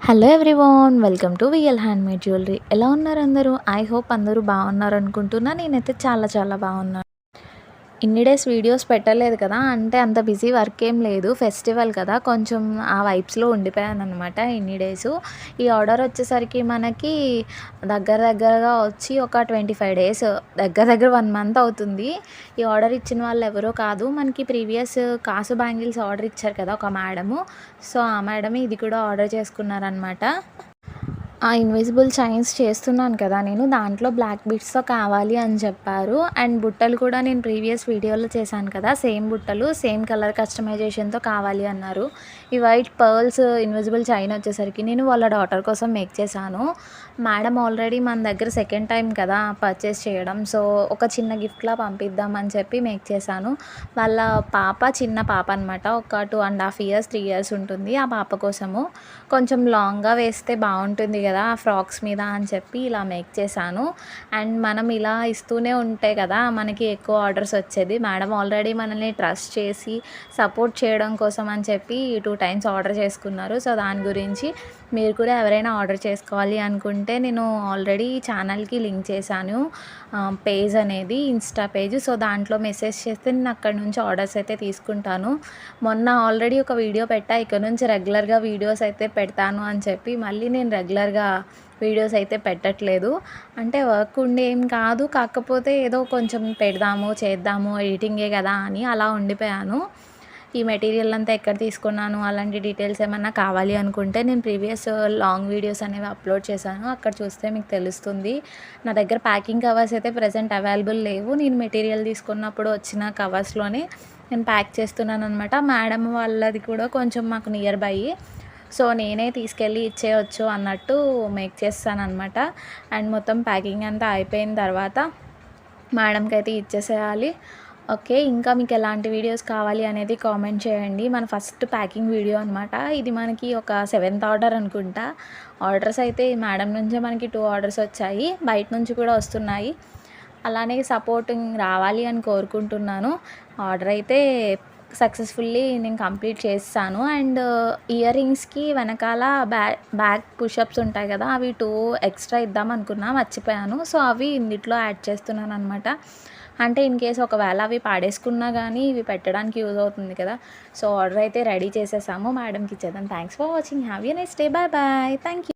Hello everyone, welcome to VL handmade jewellery. ఎలా ఉన్నారు అందరూ? ఐ హోప్ అందరూ బాగున్నారు అనుకుంటున్నా. నేనైతే చాలా చాలా బాగున్నాను. ఇన్ని డేస్ వీడియోస్ పెట్టలేదు కదా, అంటే అంత బిజీ వర్క్ ఏం లేదు. ఫెస్టివల్ కదా, కొంచెం ఆ వైబ్స్లో ఉండిపోయానమాట ఇన్ని డేసు. ఈ ఆర్డర్ వచ్చేసరికి మనకి దగ్గరగా వచ్చి ఒక 25 డేస్, దగ్గర 1 మంత్ అవుతుంది. ఈ ఆర్డర్ ఇచ్చిన వాళ్ళు ఎవరో కాదు, మనకి ప్రీవియస్ కాసు బ్యాంగిల్స్ ఆర్డర్ ఇచ్చారు కదా ఒక మేడము. సో ఆ మేడమే ఇది కూడా ఆర్డర్ చేసుకున్నారనమాట. ఆ ఇన్విజిబుల్ చైన్స్ చేస్తున్నాను కదా నేను, దాంట్లో బ్లాక్ బీడ్స్‌తో కావాలి అని చెప్పారు. అండ్ బుట్టలు కూడా నేను ప్రీవియస్ వీడియోలో చేశాను కదా, సేమ్ బుట్టలు, సేమ్ కలర్ కస్టమైజేషన్‌తో కావాలి అన్నారు. ఈ వైట్ పర్ల్స్ ఇన్విజిబుల్ చైన్ వచ్చేసరికి నేను వాళ్ళ డాటర్ కోసం మేక్ చేశాను. మేడం ఆల్రెడీ మన దగ్గర సెకండ్ టైం కదా పర్చేస్ చేయడం, సో ఒక చిన్న గిఫ్ట్‌లా పంపిద్దామని చెప్పి మేక్ చేశాను. వాళ్ళ పాప, చిన్న పాప అనమాట, ఒక 2.5 ఇయర్స్ 3 ఇయర్స్ ఉంటుంది. ఆ పాప కోసము కొంచెం లాంగ్‌గా వేస్తే బాగుంటుంది కదా ఫ్రాక్స్ మీద అని చెప్పి ఇలా మేక్ చేశాను. అండ్ మనం ఇలా ఇస్తూనే ఉంటే కదా మనకి ఎక్కువ ఆర్డర్స్ వచ్చేది. మేడం ఆల్రెడీ మనల్ని ట్రస్ట్ చేసి సపోర్ట్ చేయడం కోసం అని చెప్పి 2 టైమ్స్ ఆర్డర్ చేసుకున్నారు. సో దాని గురించి మీరు కూడా ఎవరైనా ఆర్డర్ చేసుకోవాలి అనుకుంటే నేను ఆల్రెడీ ఛానల్కి లింక్ చేశాను, పేజ్ అనేది ఇన్స్టా పేజ్. సో దాంట్లో మెసేజ్ చేస్తే నేను అక్కడ నుంచి ఆర్డర్స్ అయితే తీసుకుంటాను. మొన్న ఆల్రెడీ ఒక వీడియో పెట్టా, ఇక నుంచి రెగ్యులర్గా వీడియోస్ అయితే పెడతాను అని చెప్పి మళ్ళీ నేను రెగ్యులర్గా వీడియోస్ అయితే పెట్టట్లేదు. అంటే వర్క్ ఉండి ఏం కాదు, కాకపోతే ఏదో కొంచెం పెడదాము చేద్దాము ఎడిటింగే కదా అని అలా ఉండిపోయాను. ఈ మెటీరియల్ అంతా ఎక్కడ తీసుకున్నాను అలాంటి డీటెయిల్స్ ఏమన్నా కావాలి అనుకుంటే నేను ప్రీవియస్ లాంగ్ వీడియోస్ అనేవి అప్లోడ్ చేశాను, అక్కడ చూస్తే మీకు తెలుస్తుంది. నా దగ్గర ప్యాకింగ్ కవర్స్ అయితే ప్రజెంట్ అవైలబుల్ లేవు. నేను మెటీరియల్ తీసుకున్నప్పుడు వచ్చిన కవర్స్లోనే నేను ప్యాక్ చేస్తున్నాను అనమాట. మేడం వాళ్ళది కూడా కొంచెం మాకు నియర్ బై, సో నేనే తీసుకెళ్ళి ఇచ్చేయచ్చు అన్నట్టు మేక్ చేస్తానన్నమాట. అండ్ మొత్తం ప్యాకింగ్ అంతా అయిపోయిన తర్వాత మేడంకి అయితే ఇచ్చేసేయాలి. ఓకే, ఇంకా మీకు ఎలాంటి వీడియోస్ కావాలి అనేది కామెంట్ చేయండి. మన ఫస్ట్ ప్యాకింగ్ వీడియో అనమాట ఇది, మనకి ఒక 7th ఆర్డర్ అనుకుంటా. ఆర్డర్స్ అయితే మేడం నుంచే మనకి 2 ఆర్డర్స్ వచ్చాయి, బయట నుంచి కూడా వస్తున్నాయి. అలానే సపోర్టింగ్ రావాలి అని కోరుకుంటున్నాను. ఆర్డర్ అయితే సక్సెస్ఫుల్లీ నేను కంప్లీట్ చేస్తాను. అండ్ ఇయర్ రింగ్స్కి వెనకాల బ్యాక్ పుషప్స్ ఉంటాయి కదా, అవి 2 ఎక్స్ట్రా ఇద్దాం అనుకున్నా, మర్చిపోయాను. సో అవి ఇందులో యాడ్ చేస్తున్నాను అనమాట. అంటే ఇన్ కేస్ ఒకవేళ అవి పాడేసుకున్నా కానీ ఇవి పెట్టడానికి యూజ్ అవుతుంది కదా. సో ఆర్డర్ అయితే రెడీ చేసేసాము, మేడంకి ఇచ్చేద్దాం. Thanks for watching, have a nice day, bye bye, thank you.